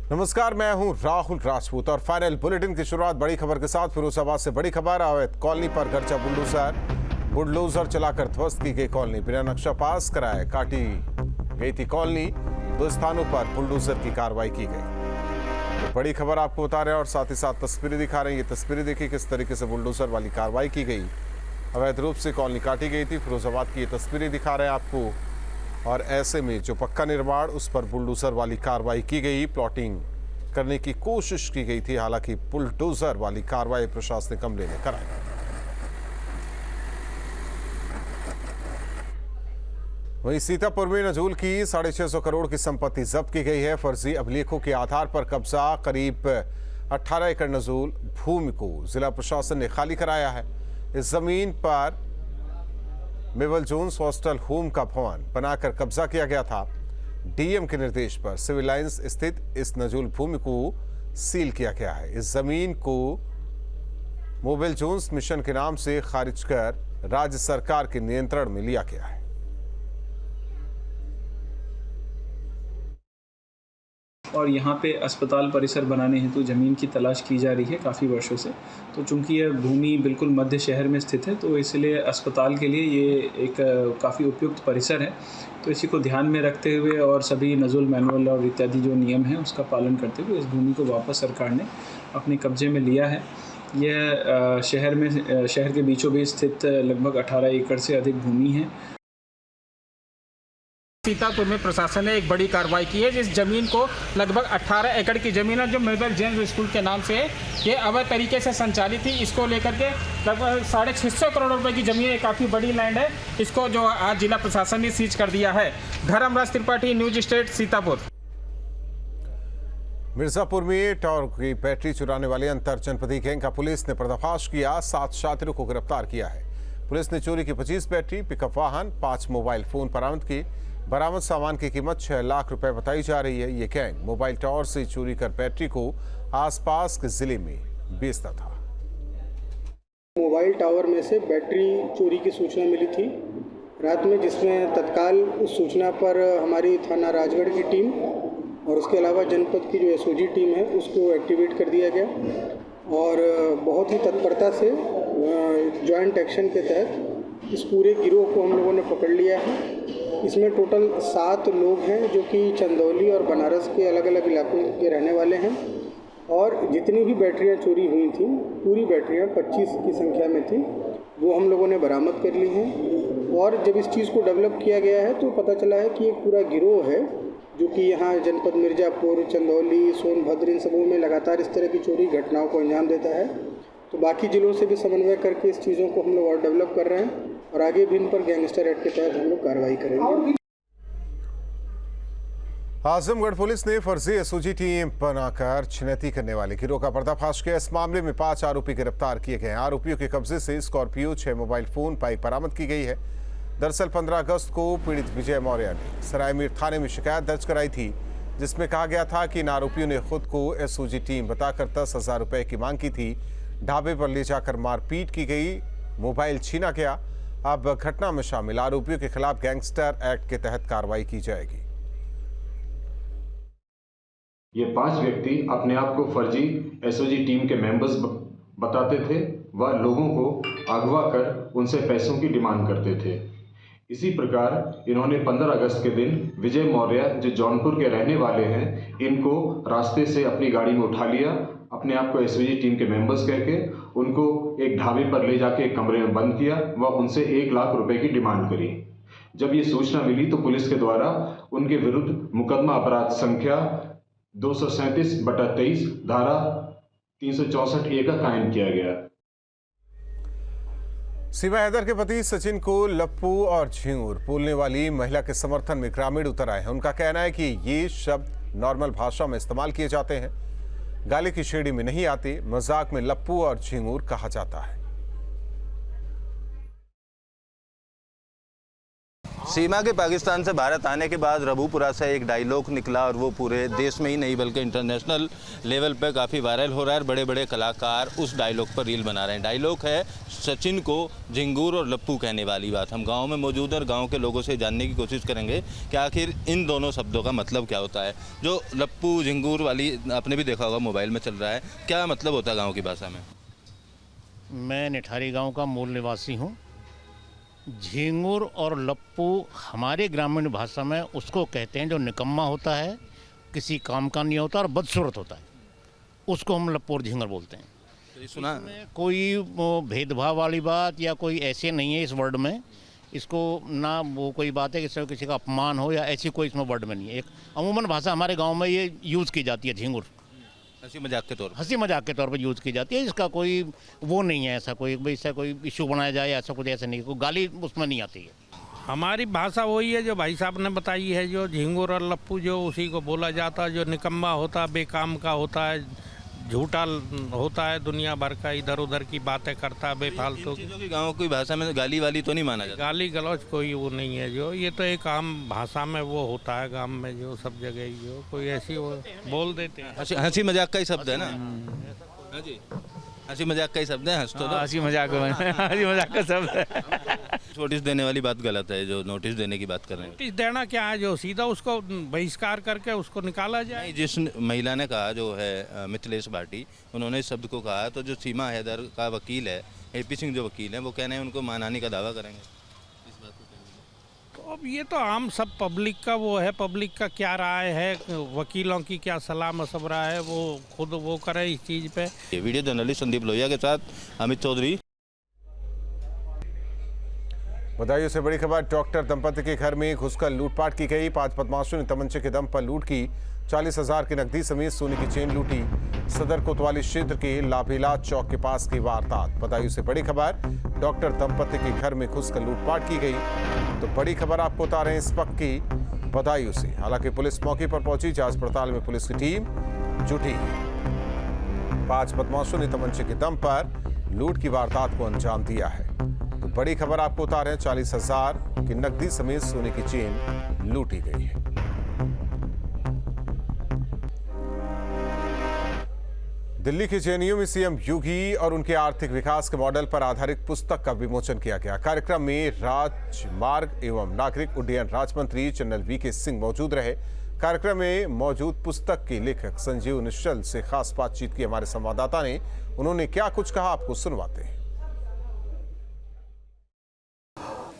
नमस्कार, मैं हूं राहुल राजपूत और फाइनल बुलेटिन की शुरुआत बड़ी खबर के साथ। फिरोजाबाद से बड़ी खबर। अवैध कॉलोनी पर गर्चा बुलडोजर चलाकर ध्वस्त की गई कॉलोनी। बिना नक्शा पास कराए काटी गई थी कॉलोनी। 2 स्थानों पर बुलडोजर की कार्रवाई की गई। तो बड़ी खबर आपको बता रहे हैं और साथ ही साथ तस्वीरें दिखा रहे हैं। ये तस्वीरें देखिए किस तरीके से बुलडोजर वाली कार्रवाई की गई। अवैध रूप से कॉलोनी काटी गई थी। फिरोजाबाद की ये तस्वीरें दिखा रहे हैं आपको। और ऐसे में जो पक्का निर्माण, उस पर बुलडोजर वाली कार्रवाई की गई। प्लॉटिंग करने की कोशिश की गई थी, हालांकि बुलडोजर वाली कार्रवाई प्रशासनिक अमले ने कराई। वहीं सीतापुर में नजूल की 650 करोड़ की संपत्ति जब्त की गई है। फर्जी अभिलेखों के आधार पर कब्जा करीब 18 एकड़ नजूल भूमि को जिला प्रशासन ने खाली कराया है। इस जमीन पर मेवल जोन्स हॉस्टल होम का भवन बनाकर कब्जा किया गया था। डीएम के निर्देश पर सिविल लाइंस स्थित इस नजूल भूमि को सील किया गया है। इस जमीन को मेवल जोन्स मिशन के नाम से खारिज कर राज्य सरकार के नियंत्रण में लिया गया है। और यहाँ पे अस्पताल परिसर बनाने हेतु ज़मीन की तलाश की जा रही है काफ़ी वर्षों से। तो चूंकि यह भूमि बिल्कुल मध्य शहर में स्थित है, तो इसलिए अस्पताल के लिए ये एक काफ़ी उपयुक्त परिसर है। तो इसी को ध्यान में रखते हुए और सभी नजुल मैनुअल और इत्यादि जो नियम हैं उसका पालन करते हुए इस भूमि को वापस सरकार ने अपने कब्जे में लिया है। यह शहर के बीचों बीच स्थित लगभग 18 एकड़ से अधिक भूमि है। सीतापुर में प्रशासन ने एक बड़ी कार्रवाई की है। जिस जमीन को लगभग 18 एकड़ की जमीन है, जो मेवल जेन स्कूल के नाम से ये अवैध तरीके से संचालित थी, इसको लेकर के लगभग 650 करोड़ रुपए की जमीन है। काफ़ी बड़ी लैंड है। इसको जो आज जिला प्रशासन ने सीज कर दिया है। Dharmraj Tripathi, News State, Sitapur. मिर्जापुर में टावर की बैटरी चुराने वाले अंतर जनपदीय गैंग का पुलिस ने पर्दाफाश किया। 7 शातिरों को गिरफ्तार किया है। पुलिस ने चोरी की 25 बैटरी, पिकअप वाहन, 5 मोबाइल फोन बरामद किए। बरामद सामान की कीमत 6 लाख रुपए बताई जा रही है। ये गैंग मोबाइल टावर से चोरी कर बैटरी को आसपास के जिले में बेचता था। मोबाइल टावर में से बैटरी चोरी की सूचना मिली थी रात में, जिसमें तत्काल उस सूचना पर हमारी थाना राजगढ़ की टीम और उसके अलावा जनपद की जो एसओजी टीम है उसको एक्टिवेट कर दिया गया। और बहुत ही तत्परता से जॉइंट एक्शन के तहत इस पूरे गिरोह को हम लोगों ने पकड़ लिया है। इसमें टोटल 7 लोग हैं जो कि चंदौली और बनारस के अलग अलग इलाकों के रहने वाले हैं। और जितनी भी बैटरियां चोरी हुई थी, पूरी बैटरियां 25 की संख्या में थी, वो हम लोगों ने बरामद कर ली हैं। और जब इस चीज़ को डेवलप किया गया है तो पता चला है कि एक पूरा गिरोह है जो कि यहाँ जनपद मिर्ज़ापुर, चंदौली, सोनभद्र, इन सबों में लगातार इस तरह की चोरी घटनाओं को अंजाम देता है। तो बाकी जिलों से भी समन्वय करके इस चीज़ों को हम लोग और डेवलप कर रहे हैं और आगे भी इन पर गैंगस्टर एक्ट के तहत हम लोग कार्रवाई करेंगे। आजमगढ़ पुलिस ने फर्जी एसओजी टीम बनाकर छिनैती करने वाले गिरोह का पर्दाफाश किया। इस मामले में 5 आरोपी गिरफ्तार किए गए हैं। आरोपियों के कब्जे से स्कॉर्पियो, 6 मोबाइल फोन, बाइक बरामद की गई है। दरअसल 15 अगस्त को पीड़ित विजय मौर्य ने सरायमीर थाने में शिकायत दर्ज कराई थी, जिसमें कहा गया था कि इन आरोपियों ने खुद को एसओजी टीम बताकर 10,000 रुपए की मांग की थी। ढाबे पर ले जाकर मारपीट की गई, मोबाइल छीना गया। अब घटना में शामिल आरोपियों के खिलाफ गैंगस्टर एक्ट के तहत कार्रवाई की जाएगी। ये 5 व्यक्ति अपने आप को फर्जी एसओजी टीम के मेंबर्स बताते थे व लोगों को अगवा कर उनसे पैसों की डिमांड करते थे। इसी प्रकार इन्होंने 15 अगस्त के दिन विजय मौर्य, जो जौनपुर के रहने वाले हैं, इनको रास्ते से अपनी गाड़ी में उठा लिया। अपने आप को एसओजी टीम के मेंबर्स कहके उनको एक ढाबे पर ले जाके एक कमरे में बंद किया व उनसे 1 लाख रुपए की डिमांड करी। जब ये सूचना मिली तो पुलिस के द्वारा उनके विरुद्ध मुकदमा अपराध संख्या 237/23 धारा 364A का कायम किया गया। सीमा हैदर के पति सचिन को लप्पू और झिंगुर बोलने वाली महिला के समर्थन में ग्रामीण उतर आए हैं। उनका कहना है कि ये शब्द नॉर्मल भाषा में इस्तेमाल किए जाते हैं, गाली की श्रेणी में नहीं आते। मजाक में लप्पू और झिंगुर कहा जाता है। सीमा के पाकिस्तान से भारत आने के बाद रबूपुरा से एक डायलॉग निकला और वो पूरे देश में ही नहीं बल्कि इंटरनेशनल लेवल पे काफ़ी वायरल हो रहा है और बड़े बड़े कलाकार उस डायलॉग पर रील बना रहे हैं। डायलॉग है सचिन को झिंगूर और लप्पू कहने वाली बात। हम गांव में मौजूद हैं और गांव के लोगों से जानने की कोशिश करेंगे कि आखिर इन दोनों शब्दों का मतलब क्या होता है। जो लप्पू झिंगूर वाली आपने भी देखा होगा मोबाइल में चल रहा है, क्या मतलब होता है गाँव की भाषा में? मैं निठारी गांव का मूल निवासी हूं। झिंगुर और लप्पू हमारे ग्रामीण भाषा में उसको कहते हैं जो निकम्मा होता है, किसी काम का नहीं होता और बदसूरत होता है, उसको हम लप्पू और झिंगर बोलते हैं। तो सुना कोई भेदभाव वाली बात या कोई ऐसे नहीं है इस वर्ड में। इसको ना वो कोई बात है कि किसी का अपमान हो या ऐसी कोई इसमें वर्ड में नहीं है। एक अमूमन भाषा हमारे गाँव में ये यूज़ की जाती है, झिंगुर हंसी मजाक के तौर पर यूज़ की जाती है। इसका कोई वो नहीं है, ऐसा कोई इशू बनाया जाए ऐसा कुछ ऐसा नहीं, कोई गाली उसमें नहीं आती है। हमारी भाषा वही है जो भाई साहब ने बताई है, जो झिंगुर और लप्पू जो उसी को बोला जाता है। जो निकम्मा होता है, बेकाम का होता है, झूठा होता है, दुनिया भर का इधर उधर की बातें करता है बेफालतू की। गाँव की भाषा में गाली वाली तो नहीं माना जाता? गाली गलौज कोई वो नहीं है। जो ये तो एक आम भाषा में वो होता है गांव में, जो सब जगह ही जो कोई ऐसी वो बोल देते हैं। हंसी मजाक का ही शब्द है ना? हाँ जी, हंसी मजाक का ही शब्द है। हंस तो हंसी मजाक का शब्द है। नोटिस देने वाली बात गलत है, जो नोटिस देने की बात कर रहे हैं। नोटिस देना क्या है, जो सीधा उसको बहिष्कार करके उसको निकाला जाए। जिस महिला ने कहा जो है मिथिलेश भाटी, उन्होंने इस शब्द को कहा, तो जो सीमा हैदर का वकील है, एपी सिंह जो वकील हैं, वो कहने हैं उनको मानहानि का दावा करेंगे इस बात को। तो अब ये तो आम सब पब्लिक का वो है, पब्लिक का क्या राय है, वकीलों की क्या सलाह मशवरा है, वो खुद वो करें इस चीज़ पे। ये वीडियो जर्नलिस्ट संदीप लोहिया के साथ अमित चौधरी। बधाइयों से बड़ी खबर। डॉक्टर दंपति के घर में घुसकर लूटपाट की गई। 5 बदमाशों ने तमंचे के दम पर लूट की। 40,000 की नकदी समेत सोने की चेन लूटी। सदर कोतवाली क्षेत्र के लाभेला चौक के पास की वारदात। बधाइयों से बड़ी खबर। डॉक्टर दंपति के घर में घुसकर लूटपाट की गई। तो बड़ी खबर आपको बता रहे हैं इस वक्त की बधाइयों से। हालांकि पुलिस मौके पर पहुंची, जांच पड़ताल में पुलिस की टीम जुटी। 5 बदमाशों ने तमंचे के दम पर लूट की वारदात को अंजाम दिया है। तो बड़ी खबर आपको बता रहे हैं, 40,000 की नकदी समेत सोने की चेन लूटी गई है। दिल्ली के जेएनयू में सीएम योगी और उनके आर्थिक विकास के मॉडल पर आधारित पुस्तक का विमोचन किया गया। कार्यक्रम में राजमार्ग एवं नागरिक उड्डयन राज्य मंत्री जनरल वीके सिंह मौजूद रहे। कार्यक्रम में मौजूद पुस्तक के लेखक संजीव निश्चल से खास बातचीत की हमारे संवाददाता ने। उन्होंने क्या कुछ कहा, आपको सुनवाते हैं।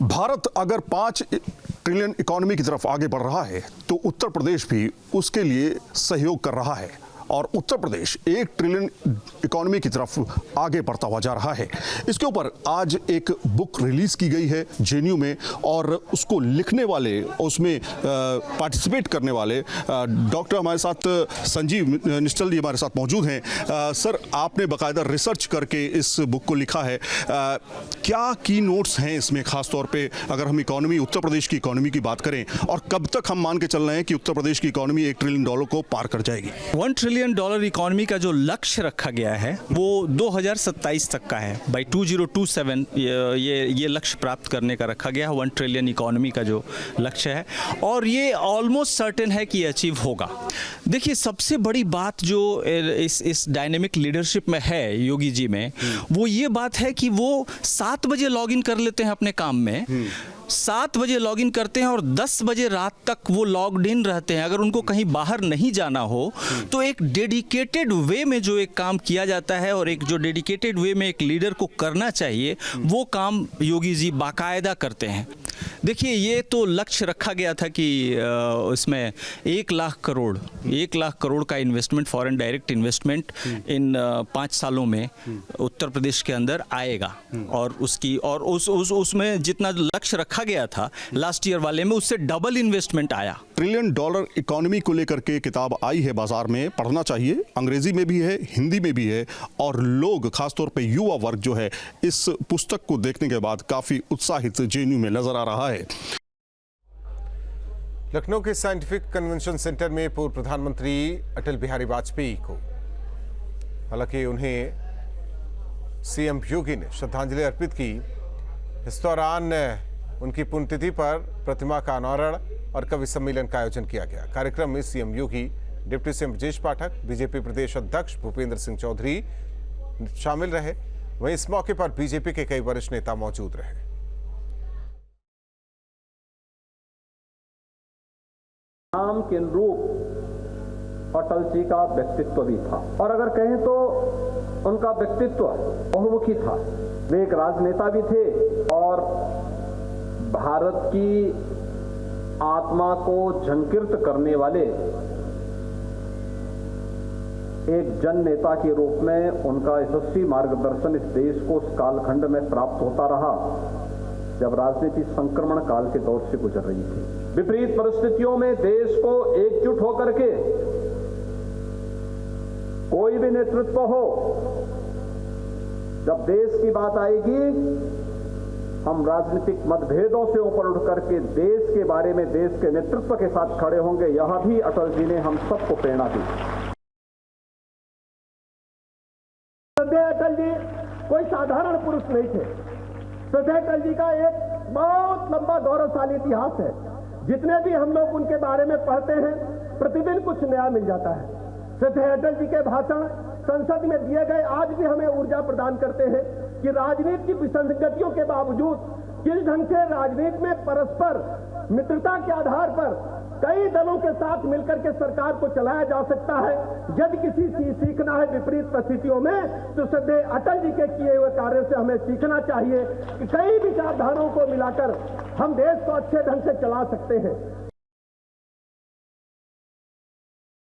भारत अगर 5 ट्रिलियन इकोनॉमी की तरफ आगे बढ़ रहा है तो उत्तर प्रदेश भी उसके लिए सहयोग कर रहा है और उत्तर प्रदेश 1 ट्रिलियन इकोनॉमी की तरफ आगे बढ़ता हुआ जा रहा है। इसके ऊपर आज एक बुक रिलीज की गई है जेएनयू में और उसको लिखने वाले, उसमें पार्टिसिपेट करने वाले डॉक्टर हमारे साथ संजीव निश्चल जी हमारे साथ मौजूद हैं। सर, आपने बाकायदा रिसर्च करके इस बुक को लिखा है। क्या की नोट्स हैं इसमें, खास तौर पे अगर हम इकोनॉमी, उत्तर प्रदेश की इकोनॉमी की बात करें, और कब तक हम मान के चल रहे हैं कि उत्तर प्रदेश की इकोनॉमी $1 ट्रिलियन को पार कर जाएगी? $1 ट्रिलियन इकोनॉमी का जो लक्ष्य रखा गया है वो 2027 तक का है। बाई 2027 ये लक्ष्य प्राप्त करने का रखा गया है। 1 ट्रिलियन इकोनॉमी का जो लक्ष्य है और ये ऑलमोस्ट सर्टेन है कि अचीव होगा। देखिए, सबसे बड़ी बात जो इस डायनेमिक लीडरशिप में है योगी जी में, वो ये बात है कि वो 7 बजे लॉगिन कर लेते हैं अपने काम में, 7 बजे लॉगिन करते हैं और 10 बजे रात तक वो लॉग्ड इन रहते हैं। अगर उनको कहीं बाहर नहीं जाना हो तो एक डेडिकेटेड वे में जो एक काम किया जाता है और एक जो डेडिकेटेड वे में एक लीडर को करना चाहिए, वो काम योगी जी बाकायदा करते हैं। देखिए, ये तो लक्ष्य रखा गया था कि इसमें 1 लाख करोड़ का इन्वेस्टमेंट, फॉरेन डायरेक्ट इन्वेस्टमेंट इन 5 सालों में उत्तर प्रदेश के अंदर आएगा और उसकी और उसमें जितना लक्ष्य रखा गया था लास्ट ईयर वाले में, उससे डबल इन्वेस्टमेंट आया। $1 ट्रिलियन इकोनॉमी को लेकर के किताब आई है बाजार में, पढ़ना चाहिए। अंग्रेजी में भी है, हिंदी में भी है और लोग, खासतौर पे युवा वर्ग जो है, इस पुस्तक को देखने के बाद काफी उत्साहित जेएनयू में नजर आ रहा है। लखनऊ के साइंटिफिक कन्वेंशन सेंटर में पूर्व प्रधानमंत्री अटल बिहारी वाजपेयी को, हालांकि उन्हें सीएम योगी ने श्रद्धांजलि अर्पित की। इस दौरान उनकी पुण्यतिथि पर प्रतिमा का अनावरण और कवि सम्मेलन का आयोजन किया गया। कार्यक्रम में सीएम योगी, deputy CM Brajesh Pathak, BJP प्रदेश अध्यक्ष भूपेंद्र सिंह चौधरी शामिल रहे। वहीं इस मौके पर बीजेपी के कई वरिष्ठ नेता मौजूद रहे। नाम के अनुरूप अटल जी का व्यक्तित्व भी था, और अगर कहें तो उनका व्यक्तित्व बहुमुखी था। वे एक राजनेता भी थे और भारत की आत्मा को झंकृत करने वाले एक जन नेता के रूप में उनका यशस्वी मार्गदर्शन इस देश को उस कालखंड में प्राप्त होता रहा जब राजनीति संक्रमण काल के दौर से गुजर रही थी। विपरीत परिस्थितियों में देश को एकजुट होकर के कोई भी नेतृत्व हो, जब देश की बात आएगी हम राजनीतिक मतभेदों से ऊपर उठ करके देश के बारे में, देश के नेतृत्व के साथ खड़े होंगे। यह भी अटल जी ने हम सबको प्रेरणा दी। अटल जी कोई साधारण पुरुष नहीं थे। श्रद्धेय अटल जी का एक बहुत लंबा गौरवशाली इतिहास है। जितने भी हम लोग उनके बारे में पढ़ते हैं, प्रतिदिन कुछ नया मिल जाता है। श्रद्धेय अटल जी के भाषण संसद में दिए गए आज भी हमें ऊर्जा प्रदान करते हैं कि राजनीति की विसंगतियों के बावजूद किस ढंग से राजनीति में परस्पर मित्रता के आधार पर कई दलों के साथ मिलकर के सरकार को चलाया जा सकता है। यदि किसी से सीखना है विपरीत परिस्थितियों में, तो श्रद्धेय अटल जी के किए हुए कार्य से हमें सीखना चाहिए कि कई विचारधाराओं को मिलाकर हम देश को अच्छे ढंग से चला सकते हैं।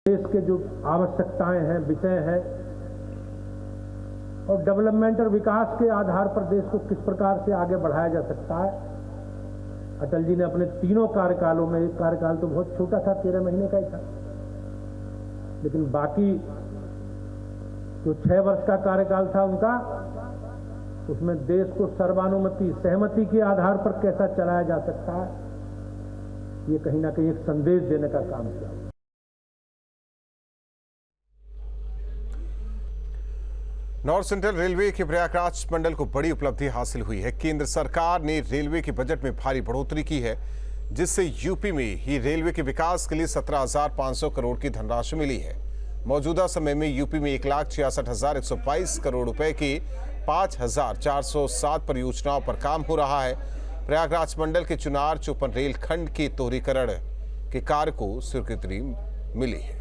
देश के जो आवश्यकताएं हैं, विषय है, और डेवलपमेंट और विकास के आधार पर देश को किस प्रकार से आगे बढ़ाया जा सकता है। अटल जी ने अपने तीनों कार्यकालों में, एक कार्यकाल तो बहुत छोटा था, 13 महीने का ही था, लेकिन बाकी जो 6 वर्ष का कार्यकाल था उनका, उसमें देश को सर्वानुमति, सहमति के आधार पर कैसा चलाया जा सकता है, ये कहीं ना कहीं एक संदेश देने का काम किया। नॉर्थ सेंट्रल रेलवे के प्रयागराज मंडल को बड़ी उपलब्धि हासिल हुई है। केंद्र सरकार ने रेलवे के बजट में भारी बढ़ोतरी की है, जिससे यूपी में ही रेलवे के विकास के लिए 17,500 करोड़ की धनराशि मिली है। मौजूदा समय में यूपी में 1,66,122 करोड़ रुपए की 5,407 परियोजनाओं पर काम हो रहा है। प्रयागराज मंडल के चुनार चौपन रेल खंड के दोहरीकरण के कार्य को स्वीकृति मिली है।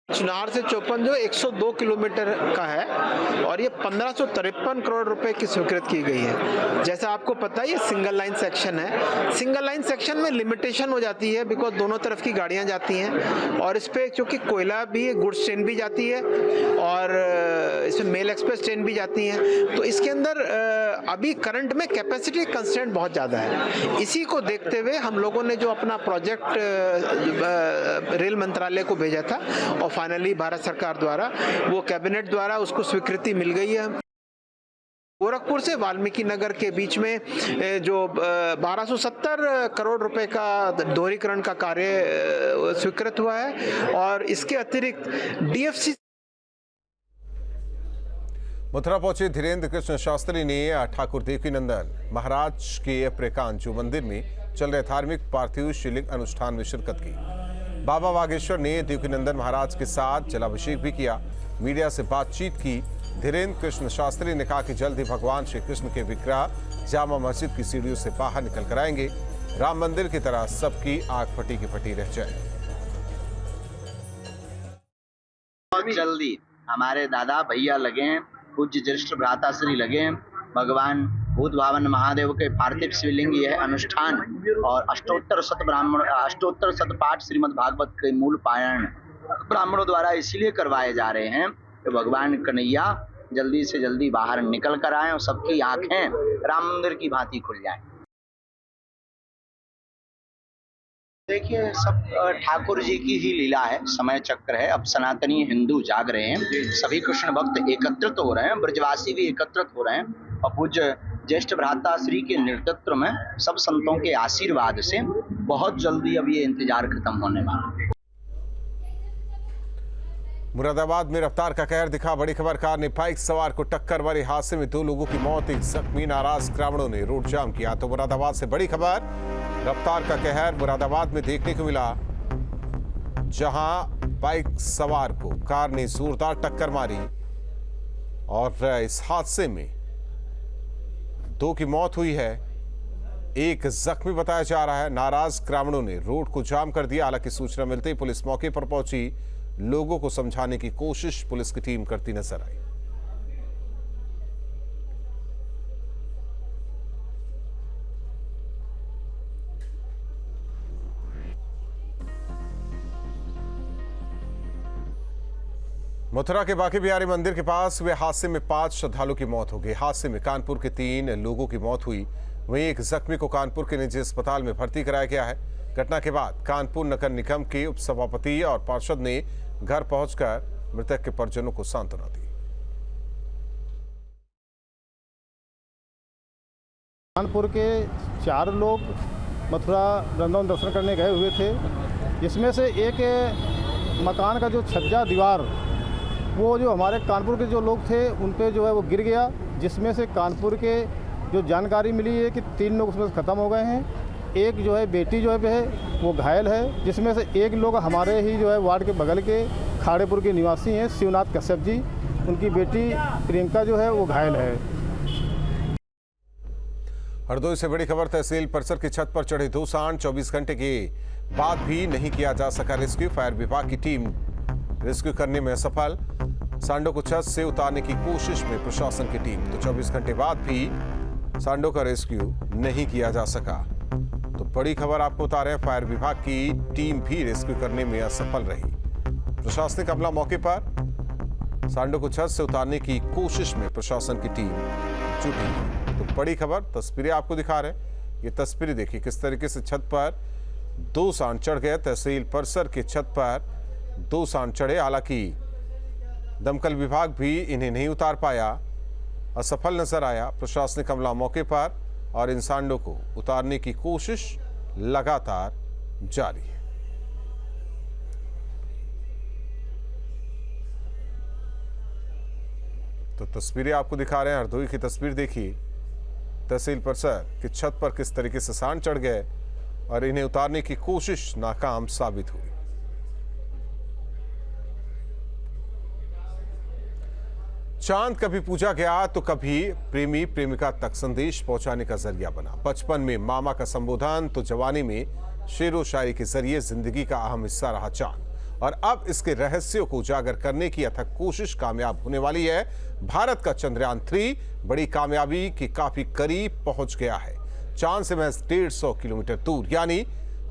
चुनार से चौपन जो 102 किलोमीटर का है और ये 1553 करोड़ रुपए की स्वीकृत की गई है। जैसा आपको पता है ये सिंगल लाइन सेक्शन है। सिंगल लाइन सेक्शन में लिमिटेशन हो जाती है बिकॉज दोनों तरफ की गाड़ियां जाती हैं और इस पे क्योंकि कोयला भी, गुड्स ट्रेन भी जाती है और इसमें मेल एक्सप्रेस ट्रेन भी जाती हैं, तो इसके अंदर अभी करंट में कैपेसिटी कंस्ट्रेंट बहुत ज़्यादा है। इसी को देखते हुए हम लोगों ने जो अपना प्रोजेक्ट रेल मंत्रालय को भेजा था और फाइनली भारत सरकार द्वारा, वो कैबिनेट द्वारा उसको स्वीकृति मिल गई है। गोरखपुर से वाल्मीकि नगर के बीच में जो 1270 करोड़ रुपए का दोहरीकरण का कार्य स्वीकृत हुआ है और इसके अतिरिक्त डीएफसी। मथुरा पहुंचे धीरेन्द्र कृष्ण शास्त्री ने ठाकुर देवकीनंदन महाराज के प्रेकांचू मंदिर में चल रहे धार्मिक पार्थिव शिवलिंग अनुष्ठान में शिरकत की। बाबा बागेश्वर ने देवकीनंदन महाराज के साथ जलाभिषेक भी किया। मीडिया से बातचीत की धीरेन्द्र कृष्ण शास्त्री ने कहा कि जल्द ही भगवान श्री कृष्ण के विग्रह जामा मस्जिद की सीढ़ियों से बाहर निकल कर आएंगे। राम मंदिर की तरह सबकी आंख फटी की फटी रह जाए। बहुत जल्दी हमारे दादा भैया लगे हैं, पूज्य ज्येष्ठ भ्राताश्री लगे हैं, भगवान भूत भावन महादेव के पार्थिव शिवलिंग यह अनुष्ठान और अष्टोत्तर शत पाठ श्रीमद् भागवत के मूल पारायण ब्राह्मणों द्वारा इसीलिए करवाए जा रहे हैं कि भगवान कन्हैया जल्दी से जल्दी बाहर निकल कर आए और सबकी आंखें राम मंदिर की भांति खुल जाएं। देखिए, सब ठाकुर जी की ही लीला है, समय चक्र है। अब सनातनी हिंदू जाग रहे हैं, सभी कृष्ण भक्त एकत्रित हो रहे हैं, ब्रजवासी भी एकत्रित हो रहे हैं और पूज्य ज्येष्ठ भ्राता श्री के नेतृत्व में सब संतों के आशीर्वाद से बहुत जल्दी अब ये इंतजार खत्म होने वाला है। मुरादाबाद में रफ्तार का कहर दिखा। बड़ी खबर, कार ने बाइक सवार को टक्कर मारी। हादसे में 2 लोगों की मौत, 1 जख्मी। नाराज ग्रामीणों ने रोड जाम किया। तो मुरादाबाद से बड़ी खबर, रफ्तार का कहर मुरादाबाद में देखने को मिला, जहां बाइक सवार को कार ने जोरदार टक्कर मारी और इस हादसे में 2 की मौत हुई है, 1 जख्मी बताया जा रहा है। नाराज ग्रामीणों ने रोड को जाम कर दिया। हालांकि सूचना मिलते ही पुलिस मौके पर पहुंची, लोगों को समझाने की कोशिश पुलिस की टीम करती नजर आई। मथुरा के बांके बिहारी मंदिर के पास हुए हादसे में 5 श्रद्धालुओं की मौत हो गई। हादसे में कानपुर के 3 लोगों की मौत हुई, वहीं 1 जख्मी को कानपुर के निजी अस्पताल में भर्ती कराया गया है। घटना के बाद कानपुर नगर निगम के उपसभापति और पार्षद ने घर पहुंचकर मृतक के परिजनों को सांत्वना दी। कानपुर के 4 लोग मथुरा वृंदावन दर्शन करने गए हुए थे, जिसमें से एक मकान का जो छज्जा दीवार, वो जो हमारे कानपुर के जो लोग थे उन पे जो है वो गिर गया, जिसमें से कानपुर के जो जानकारी मिली है कि 3 लोग उसमें ख़त्म हो गए हैं। एक जो है बेटी जो है वो घायल है, जिसमें से 1 लोग हमारे ही जो है वार्ड के बगल के खाड़ेपुर के निवासी हैं, शिवनाथ कश्यप जी। उनकी बेटी प्रियंका जो है वो घायल है। हरदोई से बड़ी खबर, तहसील परिसर की छत पर चढ़े 2 सांड, 24 घंटे के बाद भी नहीं किया जा सका रेस्क्यू। फायर विभाग की टीम रेस्क्यू करने में असफल। सांडों को छत से उतारने की कोशिश में प्रशासन की टीम, तो 24 घंटे बाद भी सांडों का रेस्क्यू नहीं किया जा सका। तो बड़ी खबर आपको बता रहे हैं, फायर विभाग की टीम भी रेस्क्यू करने में असफल रही। प्रशासनिक अमला मौके पर सांडों को छत से उतारने की कोशिश में प्रशासन की टीम जुटी। तो बड़ी खबर, तस्वीरें आपको दिखा रहे हैं। ये तस्वीरें देखिए किस तरीके से छत पर 2 सांड चढ़ गए। तहसील परिसर की छत पर 2 सांड चढ़े, हालांकि दमकल विभाग भी इन्हें नहीं उतार पाया, असफल नजर आया। प्रशासनिक अमला मौके पर और इन सांडों को उतारने की कोशिश लगातार जारी है। तो तस्वीरें आपको दिखा रहे हैं, हरदोई की तस्वीर देखिए, तहसील परिसर की छत पर किस तरीके से सांड चढ़ गए और इन्हें उतारने की कोशिश नाकाम साबित हुई। चांद कभी पूजा गया तो कभी प्रेमी प्रेमिका तक संदेश पहुंचाने का जरिया बना। बचपन में मामा का संबोधन तो जवानी में शेरो शायरी के जरिए जिंदगी का अहम हिस्सा रहा चांद, और अब इसके रहस्यों को उजागर करने की अथक कोशिश कामयाब होने वाली है। भारत का चंद्रयान 3 बड़ी कामयाबी के काफी करीब पहुंच गया है। चांद से महज 150 किलोमीटर दूर यानी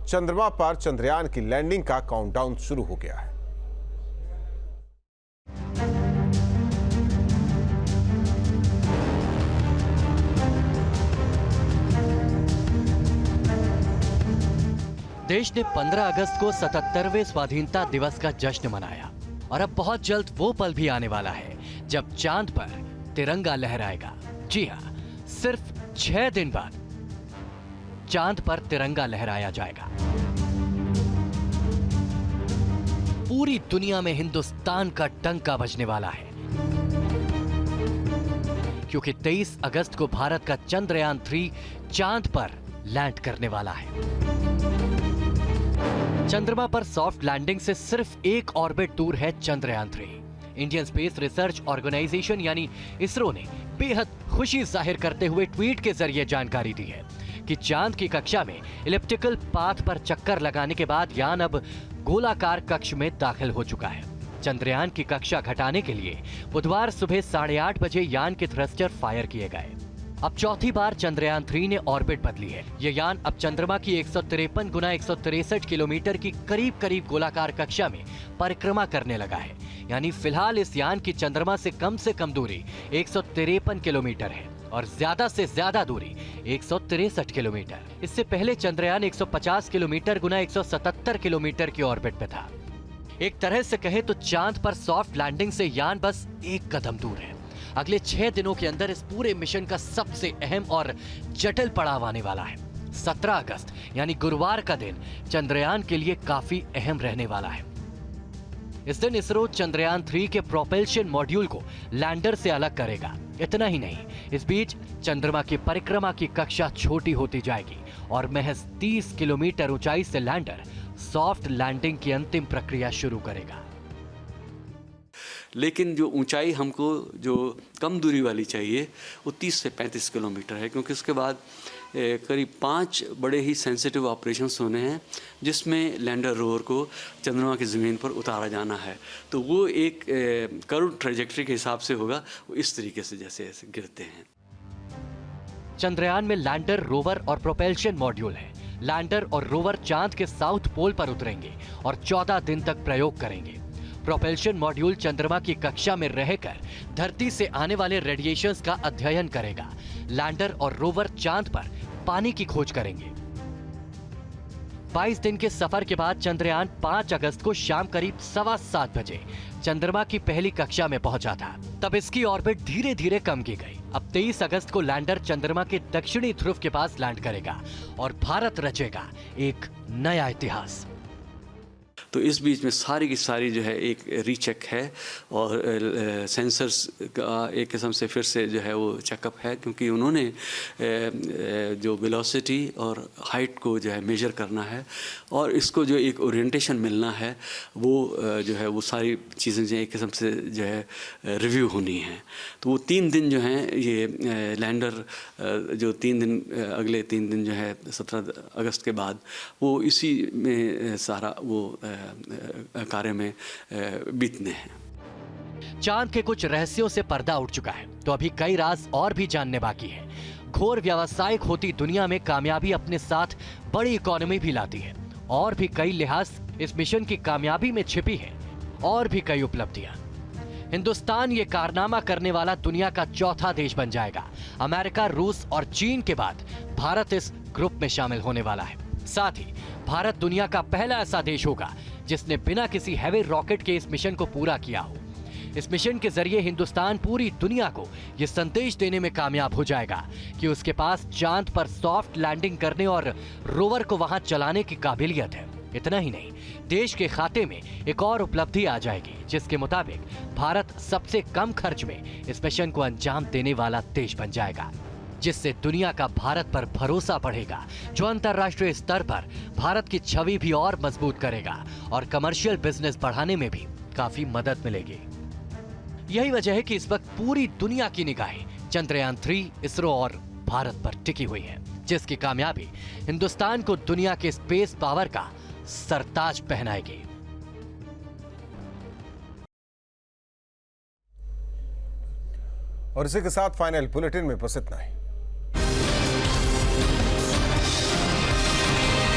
चंद्रमा पर चंद्रयान की लैंडिंग का काउंटडाउन शुरू हो गया है। देश ने 15 अगस्त को 77वें स्वाधीनता दिवस का जश्न मनाया और अब बहुत जल्द वो पल भी आने वाला है जब चांद पर तिरंगा लहराएगा। जी हाँ, सिर्फ 6 दिन बाद चांद पर तिरंगा लहराया जाएगा। पूरी दुनिया में हिंदुस्तान का डंका बजने वाला है, क्योंकि 23 अगस्त को भारत का चंद्रयान 3 चांद पर लैंड करने वाला है। चंद्रमा पर सॉफ्ट लैंडिंग से सिर्फ एक ऑर्बिट दूर है Chandrayaan 3। Indian space research organisation यानी इसरो ने बेहद खुशी जाहिर करते हुए ट्वीट के जरिए जानकारी दी है कि चांद की कक्षा में इलिप्टिकल पाथ पर चक्कर लगाने के बाद यान अब गोलाकार कक्ष में दाखिल हो चुका है। चंद्रयान की कक्षा घटाने के लिए बुधवार सुबह 8:30 बजे यान के थ्रस्टर फायर किए गए। अब चौथी बार चंद्रयान 3 ने ऑर्बिट बदली है। ये यान अब चंद्रमा की 153 गुना 163 किलोमीटर की करीब गोलाकार कक्षा में परिक्रमा करने लगा है। यानी फिलहाल इस यान की चंद्रमा से कम दूरी 153 किलोमीटर है और ज्यादा से ज्यादा दूरी 163 किलोमीटर। इससे पहले चंद्रयान 150 किलोमीटर गुना 177 किलोमीटर की ऑर्बिट पे था। एक तरह से कहें तो चांद पर सॉफ्ट लैंडिंग से यान बस एक कदम दूर है। अगले 6 दिनों के अंदर इस पूरे मिशन का सबसे अहम और जटिल पड़ाव आने वाला है। 17 अगस्त यानी गुरुवार का दिन चंद्रयान के लिए काफी अहम रहने वाला है। इस दिन इसरो चंद्रयान 3 के प्रोपल्शन मॉड्यूल को लैंडर से अलग करेगा। इतना ही नहीं, इस बीच चंद्रमा की परिक्रमा की कक्षा छोटी होती जाएगी और महज 30 किलोमीटर ऊंचाई से लैंडर सॉफ्ट लैंडिंग की अंतिम प्रक्रिया शुरू करेगा। लेकिन जो ऊंचाई हमको जो कम दूरी वाली चाहिए वो 30 से 35 किलोमीटर है, क्योंकि उसके बाद करीब 5 बड़े ही सेंसिटिव ऑपरेशंस होने हैं जिसमें लैंडर रोवर को चंद्रमा की ज़मीन पर उतारा जाना है। तो वो एक कर्व ट्रेजेक्टरी के हिसाब से होगा, वो इस तरीके से जैसे ऐसे गिरते हैं। चंद्रयान में लैंडर, रोवर और प्रोपल्शन मॉड्यूल है। लैंडर और रोवर चांद के साउथ पोल पर उतरेंगे और 14 दिन तक प्रयोग करेंगे। प्रोपल्शन मॉड्यूल चंद्रमा की कक्षा में रहकर धरती से आने वाले रेडिएशंस का अध्ययन करेगा। लैंडर और रोवर चांद पर पानी की खोज करेंगे। 22 दिन के सफर के बाद चंद्रयान 5 अगस्त को शाम करीब 7:15 बजे चंद्रमा की पहली कक्षा में पहुंचा था। तब इसकी ऑर्बिट धीरे धीरे कम की गई। अब 23 अगस्त को लैंडर चंद्रमा के दक्षिणी ध्रुव के पास लैंड करेगा और भारत रचेगा एक नया इतिहास। तो इस बीच में सारी की सारी जो है एक रीचेक है और सेंसर्स का एक किस्म से फिर से जो है वो चेकअप है, क्योंकि उन्होंने जो वेलोसिटी और हाइट को जो है मेजर करना है और इसको जो एक ओरिएंटेशन मिलना है वो जो है वो सारी चीज़ें जो एक किस्म से जो है रिव्यू होनी है। तो वो 3 दिन जो हैं ये लैंडर जो 3 दिन अगले 3 दिन जो है 17 अगस्त के बाद वो इसी में सारा वो कार्य में बीतने हैं। चांद के कुछ रहस्यों से पर्दा उठ चुका है, तो अभी कई राज और भी जानने बाकी है। घोर व्यावसायिक होती दुनिया में कामयाबी अपने साथ बड़ी इकोनॉमी भी लाती है और भी कई लिहाज इस मिशन की कामयाबी में छिपी है और भी कई उपलब्धियां। हिंदुस्तान ये कारनामा करने वाला दुनिया का चौथा देश बन जाएगा। अमेरिका, रूस और चीन के बाद भारत इस ग्रुप में शामिल होने वाला है। साथ ही भारत दुनिया का पहला ऐसा देश होगा जिसने बिना किसी हैवी रॉकेट के इस मिशन को पूरा किया हो। इस मिशन के जरिए हिंदुस्तान पूरी दुनिया को यह संदेश देने में कामयाब हो जाएगा कि उसके पास चांद पर सॉफ्ट लैंडिंग करने और रोवर को वहां चलाने की काबिलियत है। इतना ही नहीं, देश के खाते में एक और उपलब्धि आ जाएगी जिसके मुताबिक भारत सबसे कम खर्च में इस मिशन को अंजाम देने वाला देश बन जाएगा, जिससे दुनिया का भारत पर भरोसा बढ़ेगा, जो अंतर्राष्ट्रीय स्तर पर भारत की छवि भी और मजबूत करेगा और कमर्शियल बिजनेस बढ़ाने में भी काफी मदद मिलेगी। यही वजह है कि इस वक्त पूरी दुनिया की निगाहें चंद्रयान 3, इसरो और भारत पर टिकी हुई है, जिसकी कामयाबी हिंदुस्तान को दुनिया के स्पेस पावर का सरताज पहनाएगी। और इसी के साथ फाइनल बुलेटिन में बस इतना ही।